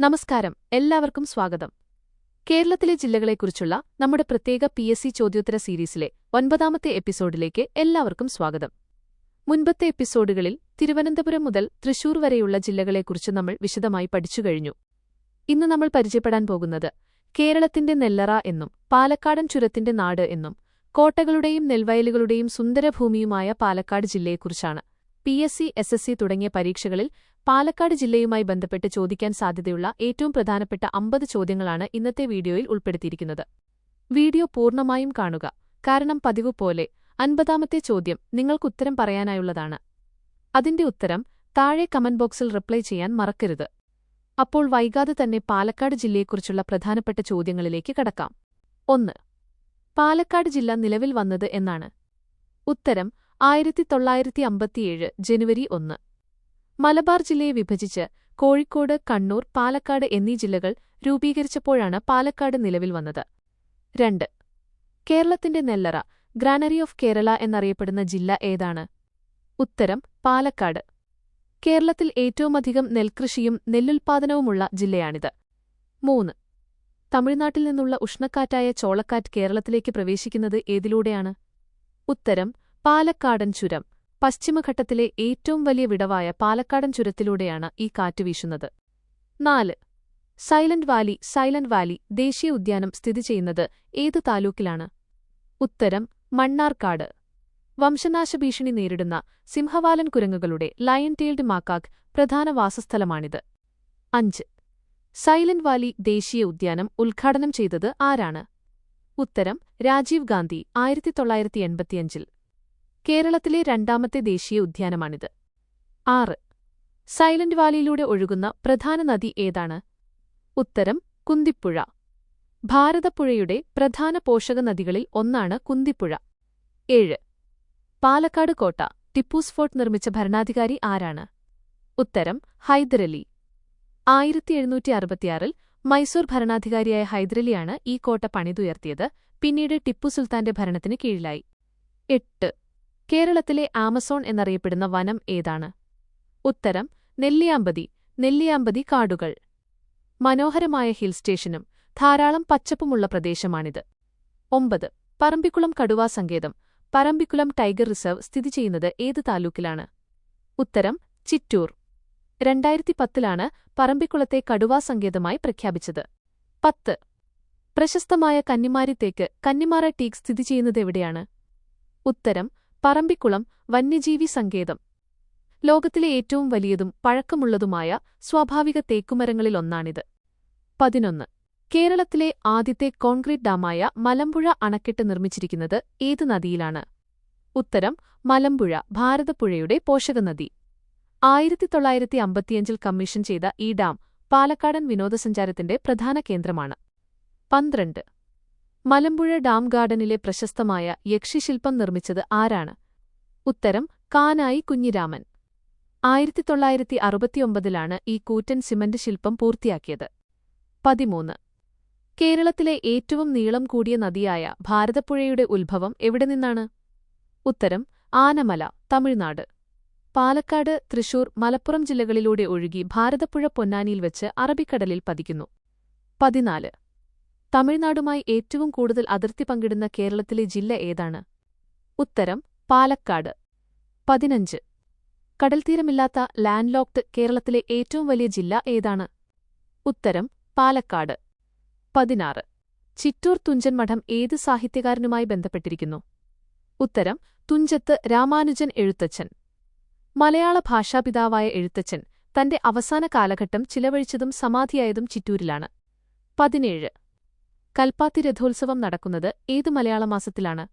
നമസ്കാരം, എല്ലാവർക്കും സ്വാഗതം. കേരളത്തിലെ ജില്ലകളെക്കുറിച്ചുള്ള നമ്മുടെ പ്രത്യേക PSC ചോദ്യോത്തര സീരീസിലെ 9ാമത്തെ എപ്പിസോഡിലേക്ക് എല്ലാവർക്കും സ്വാഗതം. മുൻപത്തെ എപ്പിസോഡുകളിൽ തിരുവനന്തപുരം മുതൽ തൃശൂർ വരെയുള്ള ജില്ലകളെക്കുറിച്ച് നമ്മൾ വിശദമായി പഠിച്ചുകഴിഞ്ഞു. ഇന്ന് നമ്മൾ പരിചയപ്പെടാൻ പോകുന്നത് കേരളത്തിന്റെ നെല്ലറ എന്നും പാലക്കാടൻ ചുരത്തിന്റെ നാട് എന്നും കോട്ടകളുടെയും നെൽവയലുകളുടെയും സുന്ദരഭൂമിയുമായ പാലക്കാട് ജില്ലയെക്കുറിച്ചാണ്. PSC, SSC തുടങ്ങിയ പരീക്ഷകളിൽ പാലക്കാട് ജില്ലയുമായി ബന്ധപ്പെട്ട് ചോദിക്കാൻ സാധ്യതയുള്ള ഏറ്റവും പ്രധാനപ്പെട്ട 50 ചോദ്യങ്ങളാണ് ഇന്നത്തെ വീഡിയോയിൽ ഉൾപ്പെടുത്തിയിരിക്കുന്നത്. വീഡിയോ പൂർണ്ണമായും കാണുക, കാരണം പതിവ് പോലെ 50ാമത്തെ ചോദ്യം നിങ്ങൾക്കുത്തരം പറയാനായുള്ളതാണ്. അതിന്റെ ഉത്തരം താഴെ കമന്റ് ബോക്സിൽ റിപ്ലൈ ചെയ്യാൻ മറക്കരുത്. അപ്പോൾ വൈകാതെ തന്നെ പാലക്കാട് ജില്ലയെക്കുറിച്ചുള്ള പ്രധാനപ്പെട്ട ചോദ്യങ്ങളിലേക്ക് കടക്കാം. 1. പാലക്കാട് ജില്ല നിലവിൽ വന്നത് എന്നാണ്? ഉത്തരം 1957 ജനുവരി 1. മലബാർ ജില്ലയെ വിഭജിച്ച് കോഴിക്കോട്, കണ്ണൂർ, പാലക്കാട് എന്നീ ജില്ലകൾ രൂപീകരിച്ചപ്പോഴാണ് പാലക്കാട് നിലവിൽ വന്നത്. 2. കേരളത്തിന്റെ നെല്ലറ, ഗ്രാനറി ഓഫ് കേരള എന്നറിയപ്പെടുന്ന ജില്ല ഏതാണ്? ഉത്തരം പാലക്കാട്. കേരളത്തിൽ ഏറ്റവുമധികം നെൽകൃഷിയും നെല്ലുൽപ്പാദനവുമുള്ള ജില്ലയാണിത്. 3. തമിഴ്നാട്ടിൽ നിന്നുള്ള ഉഷ്ണക്കാറ്റായ ചോളക്കാറ്റ് കേരളത്തിലേക്ക് പ്രവേശിക്കുന്നത് ഏതിലൂടെയാണ്? ഉത്തരം പാലക്കാടൻ ചുരം. പശ്ചിമഘട്ടത്തിലെ ഏറ്റവും വലിയ വിടവായ പാലക്കാടൻ ചുരത്തിലൂടെയാണ് ഈ കാറ്റ് വീശുന്നത്. 4. സൈലന്റ് വാലി ദേശീയ ഉദ്യാനം സ്ഥിതി ചെയ്യുന്നത് ഏത് താലൂക്കിലാണ്? ഉത്തരം മണ്ണാർക്കാട്. വംശനാശഭീഷണി നേരിടുന്ന സിംഹവാലൻ കുരങ്ങുകളുടെ ലയൺ ടെയിൽഡ് മാക്കാക്ക് പ്രധാന വാസസ്ഥലമാണിത്. 5. സൈലന്റ് വാലി ദേശീയ ഉദ്യാനം ഉദ്ഘാടനം ചെയ്തത് ആരാണ്? ഉത്തരം രാജീവ് ഗാന്ധി, 1985. കേരളത്തിലെ രണ്ടാമത്തെ ദേശീയ ഉദ്യാനമാണിത്. 6. സൈലന്റ് വാലിയിലൂടെ ഒഴുകുന്ന പ്രധാന നദി ഏതാണ്? ഉത്തരം കുന്തിപ്പുഴ. ഭാരതപ്പുഴയുടെ പ്രധാന പോഷക നദികളിൽ ഒന്നാണ് കുന്തിപ്പുഴ. 7. പാലക്കാട് കോട്ട, ടിപ്പൂസ് ഫോർട്ട് നിർമ്മിച്ച ഭരണാധികാരി ആരാണ്? ഉത്തരം ഹൈദരലി. 1766 മൈസൂർ ഭരണാധികാരിയായ ഹൈദരലിയാണ് ഈ കോട്ട പണിതുയർത്തിയത്. പിന്നീട് ടിപ്പു സുൽത്താന്റെ ഭരണത്തിന് കീഴിലായി. 8. കേരളത്തിലെ ആമസോൺ എന്നറിയപ്പെടുന്ന വനം ഏതാണ്? ഉത്തരം നെല്ലിയാമ്പതി കാടുകൾ. മനോഹരമായ ഹിൽ സ്റ്റേഷനും ധാരാളം പച്ചപ്പുമുള്ള പ്രദേശമാണിത്. 9. പറമ്പിക്കുളം കടുവാ സങ്കേതം, പറമ്പിക്കുളം ടൈഗർ റിസർവ് സ്ഥിതി ചെയ്യുന്നത് ഏത് താലൂക്കിലാണ്? ഉത്തരം ചിറ്റൂർ. 2010 പറമ്പിക്കുളത്തെ കടുവാ സങ്കേതമായി പ്രഖ്യാപിച്ചത്. 10. പ്രശസ്തമായ കന്നിമാരി തേക്ക്, കന്നിമാറ ടീക്ക് സ്ഥിതി ചെയ്യുന്നതെവിടെയാണ്? ഉത്തരം പറമ്പിക്കുളം വന്യജീവി സങ്കേതം. ലോകത്തിലെ ഏറ്റവും വലിയതും പഴക്കമുള്ളതുമായ സ്വാഭാവിക തേക്കുമരങ്ങളിലൊന്നാണിത്. 11. കേരളത്തിലെ ആദ്യത്തെ കോൺക്രീറ്റ് ഡാമായ മലമ്പുഴ അണക്കെട്ട് നിർമ്മിച്ചിരിക്കുന്നത് ഏത് നദിയിലാണ്? ഉത്തരം മലമ്പുഴ, ഭാരതപ്പുഴയുടെ പോഷകനദി. 1955 കമ്മീഷൻ ചെയ്ത ഈ ഡാം പാലക്കാടൻ വിനോദസഞ്ചാരത്തിന്റെ പ്രധാന കേന്ദ്രമാണ്. 12. മലമ്പുഴ ഡാം ഗാർഡനിലെ പ്രശസ്തമായ യക്ഷിശില്പം നിർമ്മിച്ചത് ആരാണ്? ഉത്തരം കാനായി കുഞ്ഞിരാമൻ. 1969 ഈ കൂറ്റൻ സിമന്റ് ശില്പം പൂർത്തിയാക്കിയത്. 13. കേരളത്തിലെ ഏറ്റവും നീളം കൂടിയ നദിയായ ഭാരതപ്പുഴയുടെ ഉത്ഭവം എവിടെ നിന്നാണ്? ഉത്തരം ആനമല, തമിഴ്നാട്. പാലക്കാട്, തൃശൂർ, മലപ്പുറം ജില്ലകളിലൂടെ ഒഴുകി ഭാരതപ്പുഴ പൊന്നാനിയിൽ വെച്ച് അറബിക്കടലിൽ പതിക്കുന്നു. 14. തമിഴ്നാടുമായി ഏറ്റവും കൂടുതൽ അതിർത്തി പങ്കിടുന്ന കേരളത്തിലെ ജില്ല ഏതാണ്? ഉത്തരം പാലക്കാട്. 15. കടൽത്തീരമില്ലാത്ത ലാൻഡ്ലോക്ഡ് കേരളത്തിലെ ഏറ്റവും വലിയ ജില്ല ഏതാണ്? ഉത്തരം പാലക്കാട്. 16. ചിറ്റൂർ തുഞ്ചൻ മഠം ഏത് സാഹിത്യകാരനുമായി ബന്ധപ്പെട്ടിരിക്കുന്നു? ഉത്തരം തുഞ്ചത്ത് രാമാനുജൻ എഴുത്തച്ഛൻ. മലയാള ഭാഷാപിതാവായ എഴുത്തച്ഛൻ തന്റെ അവസാന കാലഘട്ടം ചിലവഴിച്ചതും സമാധിയായതും ചിറ്റൂരിലാണ്. 17. കൽപ്പാത്തി രഥോത്സവം നടക്കുന്നത് ഏത് മലയാള മാസത്തിലാണ്?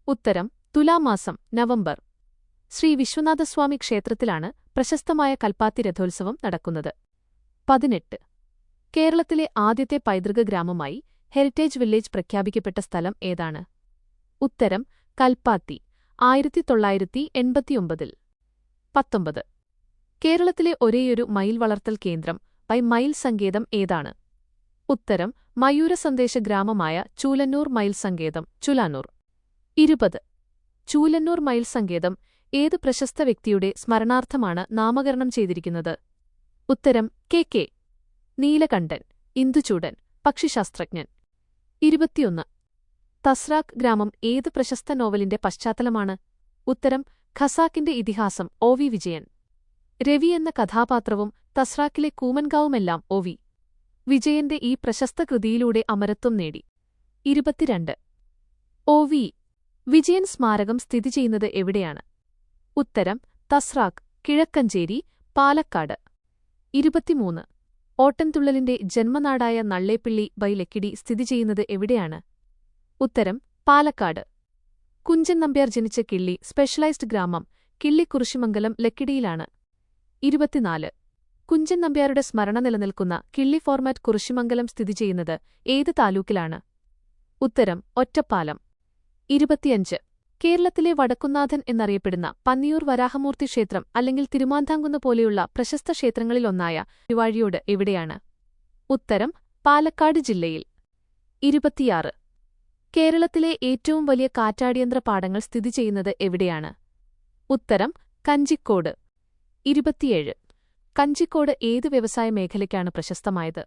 ഉത്തരം തുലാമാസം, നവംബർ. ശ്രീ വിശ്വനാഥസ്വാമി ക്ഷേത്രത്തിലാണ് പ്രശസ്തമായ കൽപ്പാത്തി രഥോത്സവം നടക്കുന്നത്. 18. കേരളത്തിലെ ആദ്യത്തെ പൈതൃക ഗ്രാമമായി ഹെറിറ്റേജ് വില്ലേജ് പ്രഖ്യാപിക്കപ്പെട്ട സ്ഥലം ഏതാണ്? ഉത്തരം കൽപ്പാത്തി, 1989. 19. കേരളത്തിലെ ഒരേയൊരു മയിൽ വളർത്തൽ കേന്ദ്രം മയിൽ സങ്കേതം ഏതാണ്? ഉത്തരം മയൂരസന്ദേശ ഗ്രാമമായ ചൂലന്നൂർ മയിൽ സങ്കേതം, ചുലാനൂർ. 20. ചൂലന്നൂർ മയിൽ സങ്കേതം ഏത് പ്രശസ്ത വ്യക്തിയുടെ സ്മരണാർത്ഥമാണ് നാമകരണം ചെയ്തിരിക്കുന്നത്? ഉത്തരം കെ. നീലകണ്ഠൻ, ഇന്ദുചൂടൻ, പക്ഷിശാസ്ത്രജ്ഞൻ. 21. തസ്രാക്ക് ഗ്രാമം ഏത് പ്രശസ്ത നോവലിന്റെ പശ്ചാത്തലമാണ്? ഉത്തരം ഖസാക്കിന്റെ ഇതിഹാസം. ഒ. വി. വിജയൻ. രവി എന്ന കഥാപാത്രവും തസ്രാക്കിലെ കൂമൻകാവുമെല്ലാം ഒ. വി. വിജയന്റെ ഈ പ്രശസ്ത കൃതിയിലൂടെ അമരത്വം നേടി. 22. ഒ. വി. വിജയൻ സ്മാരകം സ്ഥിതി ചെയ്യുന്നത് എവിടെയാണ്? ഉത്തരം തസ്രാക്ക്, കിഴക്കഞ്ചേരി, പാലക്കാട്. 23. ഓട്ടൻതുള്ളലിന്റെ ജന്മനാടായ നള്ളേപ്പിള്ളി ബൈ ലക്കിടി സ്ഥിതി ചെയ്യുന്നത് എവിടെയാണ്? ഉത്തരം പാലക്കാട്. കുഞ്ചൻ നമ്പ്യാർ ജനിച്ച കിള്ളി സ്പെഷ്യലൈസ്ഡ് ഗ്രാമം കിള്ളി കുറിശിമംഗലം ലക്കിടിയിലാണ്. 24. കുഞ്ചൻ നമ്പ്യാരുടെ സ്മരണ നിലനിൽക്കുന്ന കിള്ളി ഫോർമാറ്റ് കുറിശിമംഗലം സ്ഥിതി ചെയ്യുന്നത് ഏത് താലൂക്കിലാണ്? ഉത്തരം ഒറ്റപ്പാലം. 25. കേരളത്തിലെ വടക്കുന്നാഥൻ എന്നറിയപ്പെടുന്ന പന്നിയൂർ വരാഹമൂർത്തി ക്ഷേത്രം അല്ലെങ്കിൽ തിരുമാന്താംകുന്ന് പോലെയുള്ള പ്രശസ്ത ക്ഷേത്രങ്ങളിലൊന്നായ തിരുവാഴിയോട് എവിടെയാണ്? ഉത്തരം പാലക്കാട് ജില്ലയിൽ. 26. കേരളത്തിലെ ഏറ്റവും വലിയ കാറ്റാടിയന്ത്ര പാടങ്ങൾ സ്ഥിതി ചെയ്യുന്നത് എവിടെയാണ്? ഉത്തരം കഞ്ചിക്കോട്. 27. കഞ്ചിക്കോട് ഏത് വ്യവസായ മേഖലയ്ക്കാണ് പ്രശസ്തമായത്?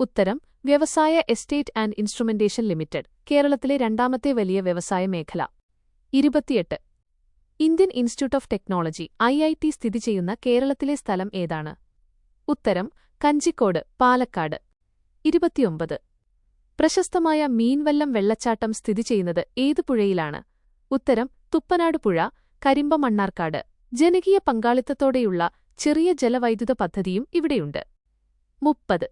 ഉത്തരം വ്യവസായ എസ്റ്റേറ്റ് ആൻഡ് ഇൻസ്ട്രുമെന്റേഷൻ ലിമിറ്റഡ്, കേരളത്തിലെ രണ്ടാമത്തെ വലിയ വ്യവസായ മേഖല. 28. Indian institute of technology IIT സ്ഥിതി ചെയ്യുന്ന കേരളത്തിലെ സ്ഥലം ഏതാണ്? ഉത്തരം കഞ്ചിക്കോട്, പാലക്കാട്. 29. പ്രശസ്തമായ മീൻവല്ലം വെള്ളച്ചാട്ടം സ്ഥിതി ചെയ്യുന്നത് ഏത് പുഴയിലാണ്? ഉത്തരം തുപ്പനാട് പുഴ, കരിമ്പ മണ്ണാർക്കാട്. ജനകീയ പങ്കാളിത്തത്തോടെയുള്ള ചെറിയ ജലവൈദ്യുത പദ്ധതിയും ഇവിടെയുണ്ട്. 30.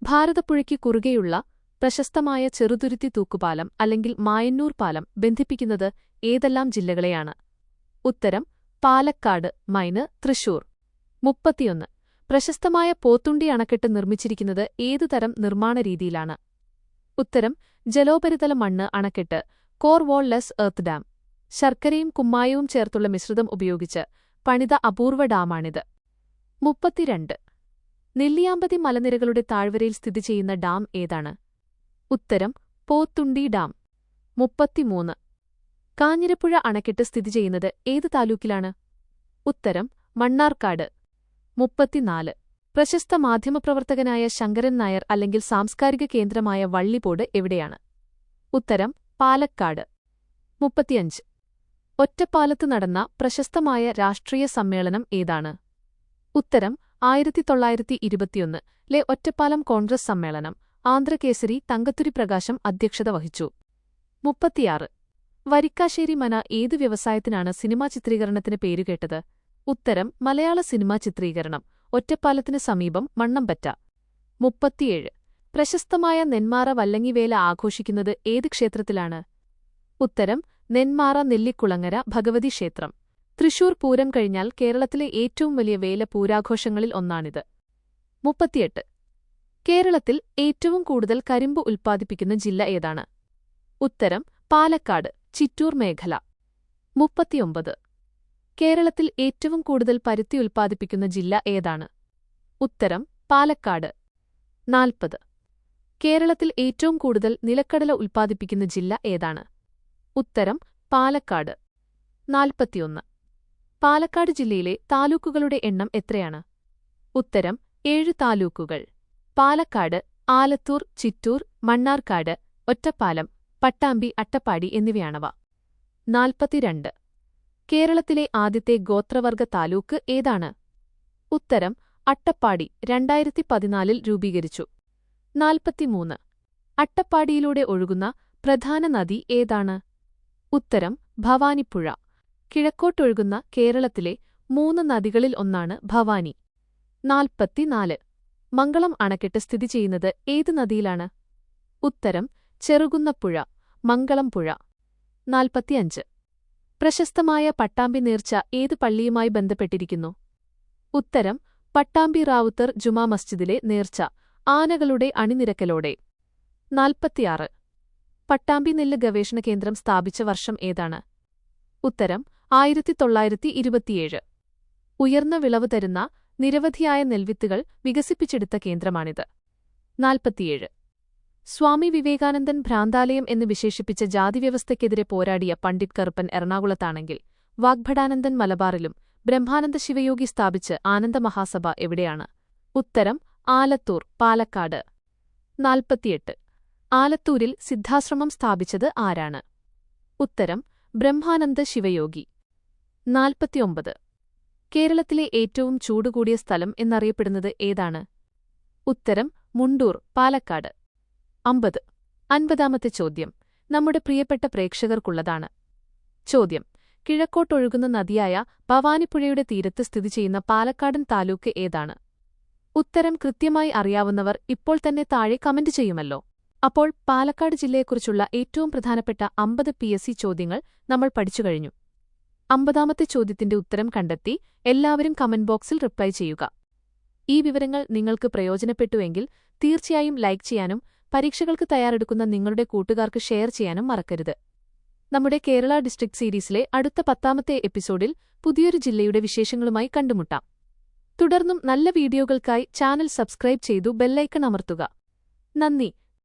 ഭാരതപ്പുഴയ്ക്ക് കുറുകെയുള്ള പ്രശസ്തമായ ചെറുതുരുത്തി തൂക്കുപാലം അല്ലെങ്കിൽ മായന്നൂർ പാലം ബന്ധിപ്പിക്കുന്നത് ഏതെല്ലാം ജില്ലകളെയാണ്? ഉത്തരം പാലക്കാട്, മൈന്, തൃശൂർ. 31. പ്രശസ്തമായ പോത്തുണ്ടി അണക്കെട്ട് നിർമ്മിച്ചിരിക്കുന്നത് ഏതുതരം നിർമ്മാണ രീതിയിലാണ്? ഉത്തരം ജലോപരിതല മണ്ണ് അണക്കെട്ട്, core wall less earth dam. ശർക്കരയും കുമ്മായവും ചേർത്തുള്ള മിശ്രിതം ഉപയോഗിച്ച് പണിത അപൂർവ ഡാമാണിത്. 32. നെല്ലിയാമ്പതി മലനിരകളുടെ താഴ്വരയിൽ സ്ഥിതി ചെയ്യുന്ന ഡാം ഏതാണ്? ഉത്തരം പോത്തുണ്ടി ഡാം. 33. കാഞ്ഞിരപ്പുഴ അണക്കെട്ട് സ്ഥിതി ചെയ്യുന്നത് ഏത് താലൂക്കിലാണ്? ഉത്തരം മണ്ണാർക്കാട്. 34. പ്രശസ്ത മാധ്യമപ്രവർത്തകനായ ശങ്കരൻ നായർ അല്ലെങ്കിൽ സാംസ്കാരിക കേന്ദ്രമായ വള്ളിപ്പോട് എവിടെയാണ്? ഉത്തരം പാലക്കാട്. 35. ഒറ്റപ്പാലത്ത് നടന്ന പ്രശസ്തമായ രാഷ്ട്രീയ സമ്മേളനം ഏതാണ്? ഉത്തരം 1921 ഒറ്റപ്പാലം കോൺഗ്രസ് സമ്മേളനം. ആന്ധ്രകേസരി തങ്കത്തുരി പ്രകാശം അധ്യക്ഷത വഹിച്ചു. 36. വരിക്കാശ്ശേരി മന ഏത് വ്യവസായത്തിനാണ് സിനിമാ ചിത്രീകരണത്തിന് പേരുകേട്ടത്? ഉത്തരം മലയാള സിനിമാ ചിത്രീകരണം. ഒറ്റപ്പാലത്തിന് സമീപം മണ്ണമ്പറ്റ. 37. പ്രശസ്തമായ നെന്മാറ വല്ലങ്ങിവേല ആഘോഷിക്കുന്നത് ഏത് ക്ഷേത്രത്തിലാണ്? ഉത്തരം നെന്മാറ നെല്ലിക്കുളങ്ങര ഭഗവതി ക്ഷേത്രം. തൃശൂർ പൂരം കഴിഞ്ഞാൽ കേരളത്തിലെ ഏറ്റവും വലിയ വേല പൂരാഘോഷങ്ങളിൽ ഒന്നാണിത്. 38. കേരളത്തിൽ ഏറ്റവും കൂടുതൽ കരിമ്പ് ഉൽപ്പാദിപ്പിക്കുന്ന ജില്ല ഏതാണ്? ഉത്തരം പാലക്കാട്, ചിറ്റൂർ മേഖല. 39. കേരളത്തിൽ ഏറ്റവും കൂടുതൽ പരുത്തി ഉൽപ്പാദിപ്പിക്കുന്ന ജില്ല ഏതാണ്? ഉത്തരം പാലക്കാട്. 40. കേരളത്തിൽ ഏറ്റവും കൂടുതൽ നിലക്കടല ഉൽപ്പാദിപ്പിക്കുന്ന ജില്ല ഏതാണ്? ഉത്തരം പാലക്കാട്. 41. പാലക്കാട് ജില്ലയിലെ താലൂക്കുകളുടെ എണ്ണം എത്രയാണ്? ഉത്തരം 7 താലൂക്കുകൾ. പാലക്കാട്, ആലത്തൂർ, ചിറ്റൂർ, മണ്ണാർക്കാട്, ഒറ്റപ്പാലം, പട്ടാമ്പി, അട്ടപ്പാടി എന്നിവയാണവ. 42. കേരളത്തിലെ ആദ്യത്തെ ഗോത്രവർഗ താലൂക്ക് ഏതാണ്? ഉത്തരം അട്ടപ്പാടി, 2014 രൂപീകരിച്ചു. 43. അട്ടപ്പാടിയിലൂടെ ഒഴുകുന്ന പ്രധാന നദി ഏതാണ്? ഉത്തരം ഭവാനിപ്പുഴ. കിഴക്കോട്ടൊഴുകുന്ന കേരളത്തിലെ 3 നദികളിൽ ഒന്നാണ് ഭവാനി. 44. മംഗളം അണക്കെട്ട് സ്ഥിതി ചെയ്യുന്നത് ഏത് നദിയിലാണ്? ഉത്തരം ചെറുകുന്നപ്പുഴ, മംഗളം പുഴ. 45. പ്രശസ്തമായ പട്ടാമ്പി നേർച്ച ഏത് പള്ളിയുമായി ബന്ധപ്പെട്ടിരിക്കുന്നു? ഉത്തരം പട്ടാമ്പി റാവുത്തർ ജുമാ മസ്ജിദിലെ നേർച്ച, ആനകളുടെ അണിനിരക്കലോടെ. 46. പട്ടാമ്പി നെല്ല് ഗവേഷണ കേന്ദ്രം സ്ഥാപിച്ച വർഷം ഏതാണ്? ഉത്തരം 1927. ഉയർന്ന വിളവ് തരുന്ന നിരവധിയായ നെൽവിത്തുകൾ വികസിപ്പിച്ചെടുത്ത കേന്ദ്രമാണിത്. 47. സ്വാമി വിവേകാനന്ദൻ ഭ്രാന്താലയം എന്ന് വിശേഷിപ്പിച്ച ജാതിവ്യവസ്ഥയ്ക്കെതിരെ പോരാടിയ പണ്ഡിറ്റ് കറുപ്പൻ എറണാകുളത്താണെങ്കിൽ വാഗ്ഭടാനന്ദൻ മലബാറിലും ബ്രഹ്മാനന്ദ ശിവയോഗി സ്ഥാപിച്ച് ആനന്ദമഹാസഭ എവിടെയാണ്? ഉത്തരം ആലത്തൂർ പാലക്കാട്. 48. ആലത്തൂരിൽ സിദ്ധാശ്രമം സ്ഥാപിച്ചത് ആരാണ്? ഉത്തരം ബ്രഹ്മാനന്ദ ശിവയോഗി. 49. കേരളത്തിലെ ഏറ്റവും ചൂടുകൂടിയ സ്ഥലം എന്നറിയപ്പെടുന്നത് ഏതാണ്? ഉത്തരം മുണ്ടൂർ പാലക്കാട്. 50. 50-ാമത്തെ ചോദ്യം നമ്മുടെ പ്രിയപ്പെട്ട പ്രേക്ഷകർക്കുള്ളതാണ്. ചോദ്യം: കിഴക്കോട്ടൊഴുകുന്ന നദിയായ ഭവാനിപ്പുഴയുടെ തീരത്ത് സ്ഥിതി ചെയ്യുന്ന പാലക്കാടൻ താലൂക്ക് ഏതാണ്? ഉത്തരം കൃത്യമായി അറിയാവുന്നവർ ഇപ്പോൾ തന്നെ താഴെ കമന്റ് ചെയ്യുമല്ലോ. അപ്പോൾ പാലക്കാട് ജില്ലയെക്കുറിച്ചുള്ള ഏറ്റവും പ്രധാനപ്പെട്ട 50 PSC ചോദ്യങ്ങൾ നമ്മൾ പഠിച്ചുകഴിഞ്ഞു. 50-ാമത്തെ ചോദ്യത്തിന്റെ ഉത്തരം കണ്ടെത്തി എല്ലാവരും കമന്റ് ബോക്സിൽ റിപ്ലൈ ചെയ്യുക. ഈ വിവരങ്ങൾ നിങ്ങൾക്ക് പ്രയോജനപ്പെട്ടുവെങ്കിൽ തീർച്ചയായും ലൈക്ക് ചെയ്യാനും പരീക്ഷകൾക്ക് തയ്യാറെടുക്കുന്ന നിങ്ങളുടെ കൂട്ടുകാർക്ക് ഷെയർ ചെയ്യാനും മറക്കരുത്. നമ്മുടെ കേരള ഡിസ്ട്രിക്ട് സീരീസിലെ അടുത്ത 10-ാമത്തെ എപ്പിസോഡിൽ പുതിയൊരു ജില്ലയുടെ വിശേഷങ്ങളുമായി കണ്ടുമുട്ടാം. തുടർന്നും നല്ല വീഡിയോകൾക്കായി ചാനൽ സബ്സ്ക്രൈബ് ചെയ്തു ബെല്ലൈക്കൺ അമർത്തുക. നന്ദി.